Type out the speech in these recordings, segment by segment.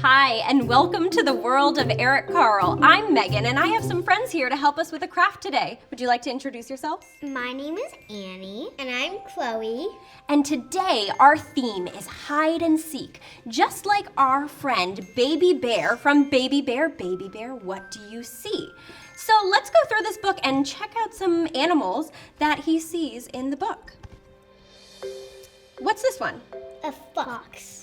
Hi, and welcome to the world of Eric Carle. I'm Megan, and I have some friends here to help us with a craft today. Would you like to introduce yourselves? My name is Annie. And I'm Chloe. And today, our theme is hide and seek, just like our friend Baby Bear from Baby Bear, What Do You See? So let's go through this book and check out some animals that he sees in the book. What's this one? A fox.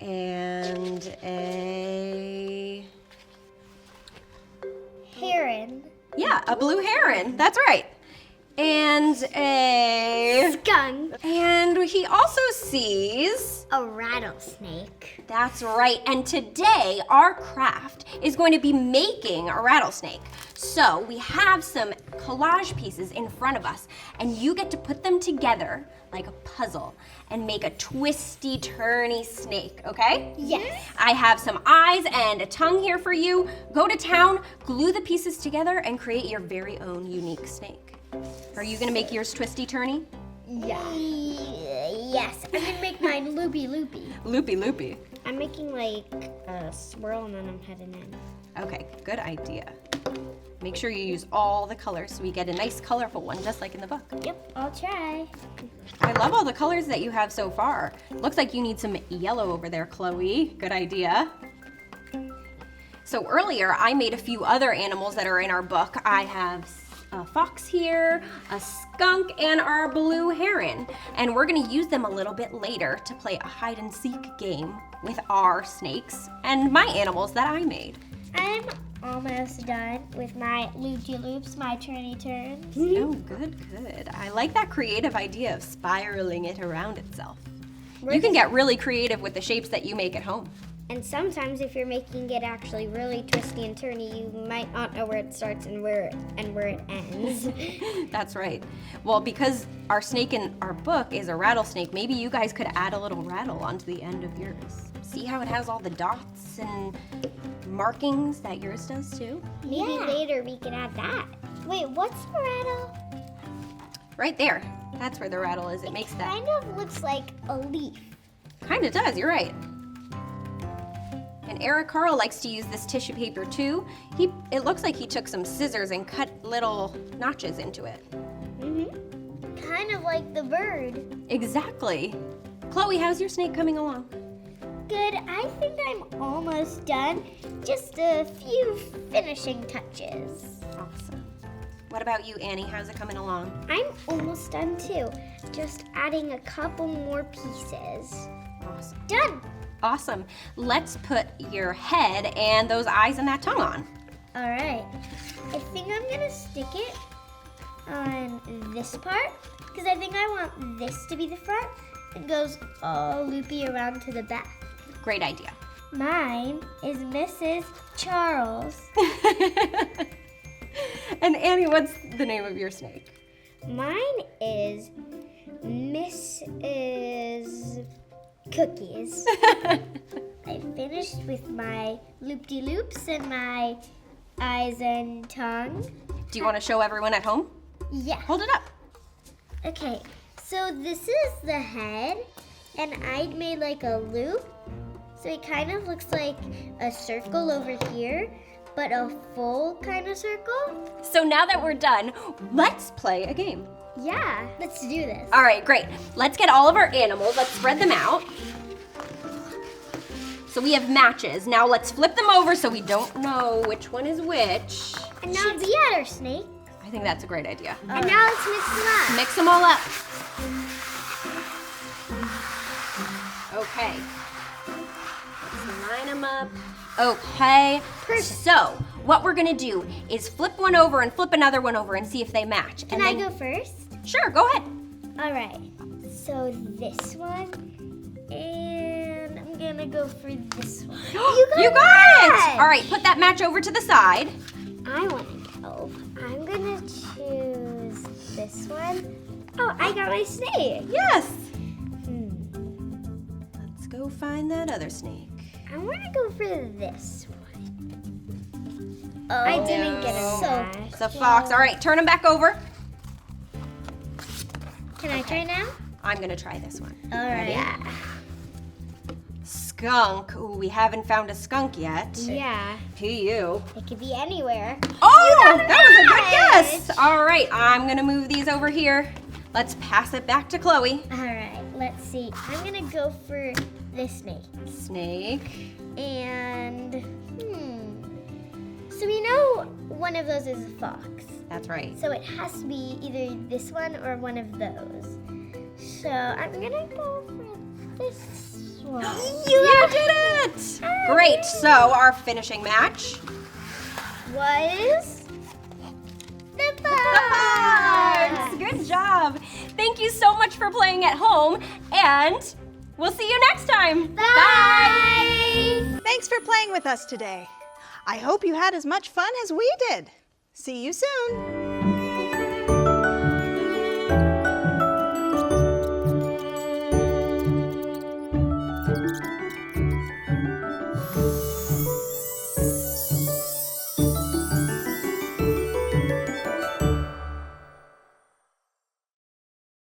And a... Heron. Yeah, a blue heron. That's right. And a... Skunk. And he also sees... A rattlesnake. That's right. And today, our craft is going to be making a rattlesnake. So we have some collage pieces in front of us, and you get to put them together like a puzzle and make a twisty, turny snake, okay? Yes. I have some eyes and a tongue here for you. Go to town, glue the pieces together, and create your very own unique snake. Are you gonna make yours twisty, turny? Yeah. Yes. I'm gonna make mine loopy. Loopy. I'm making like a swirl and then I'm heading in. Okay, good idea. Make sure you use all the colors so we get a nice colorful one, just like in the book. Yep, I'll try. I love all the colors that you have so far. Looks like you need some yellow over there, Chloe. Good idea. So earlier, I made a few other animals that are in our book. I have a fox here, a skunk, and our blue heron. And we're gonna use them a little bit later to play a hide and seek game with our snakes and my animals that I made. I'm almost done with my loopy-loops, my turny turns. Oh, good. I like that creative idea of spiraling it around itself. You can get really creative with the shapes that you make at home. And sometimes if you're making it actually really twisty and turny, you might not know where it starts and where it ends. That's right. Well, because our snake in our book is a rattlesnake, maybe you guys could add a little rattle onto the end of yours. See how it has all the dots and markings that yours does too? Maybe later we can add that. Wait, what's the rattle? Right there. That's where the rattle is. It makes that. Kind of looks like a leaf. Kind of does, you're right. And Eric Carle likes to use this tissue paper too. It looks like he took some scissors and cut little notches into it. Mm-hmm. Kind of like the bird. Exactly. Chloe, how's your snake coming along? Good. I think I'm almost done. Just a few finishing touches. Awesome. What about you, Annie? How's it coming along? I'm almost done too. Just adding a couple more pieces. Awesome. Done. Awesome. Let's put your head and those eyes and that tongue on. All right. I think I'm gonna stick it on this part because I think I want this to be the front. It goes all loopy around to the back. Great idea. Mine is Mrs. Charles. And Annie, what's the name of your snake? Mine is Mrs. Cookies. I finished with my loop-de-loops and my eyes and tongue. Do you want to show everyone at home? Yeah. Hold it up. Okay, so this is the head, and I made like a loop. So it kind of looks like a circle over here, but a full kind of circle. So now that we're done, let's play a game. Yeah, let's do this. All right, great. Let's get all of our animals. Let's spread them out. So we have matches. Now let's flip them over so we don't know which one is which. And now we add our snake. I think that's a great idea. And now let's mix them up. Mix them all up. Okay. Let's line them up. Okay. Perfect. So what we're gonna do is flip one over and flip another one over and see if they match. Can I go first? Sure, go ahead. All right. So this one, and I'm gonna go for this one. You got it! All right, put that match over to the side. I want to go. I'm gonna choose this one. Oh, I got my snake. Yes. Let's go find that other snake. I want to go for this one. Oh, I didn't get a match. It's a fox. All right, turn them back over. Can I try now? I'm gonna try this one. All right. Ready? Yeah. skunk. Ooh, we haven't found a skunk yet. Yeah. PU. It could be anywhere. Oh, that was a good guess. All right, I'm gonna move these over here. Let's pass it back to Chloe. All right, let's see. I'm gonna go for this snake. Snake. And, so we know one of those is a fox. That's right. So it has to be either this one or one of those. So I'm gonna go for this one. You did it! Great, so our finishing match Was the Fox! Good job. Thank you so much for playing at home, and we'll see you next time. Bye! Thanks for playing with us today. I hope you had as much fun as we did. See you soon.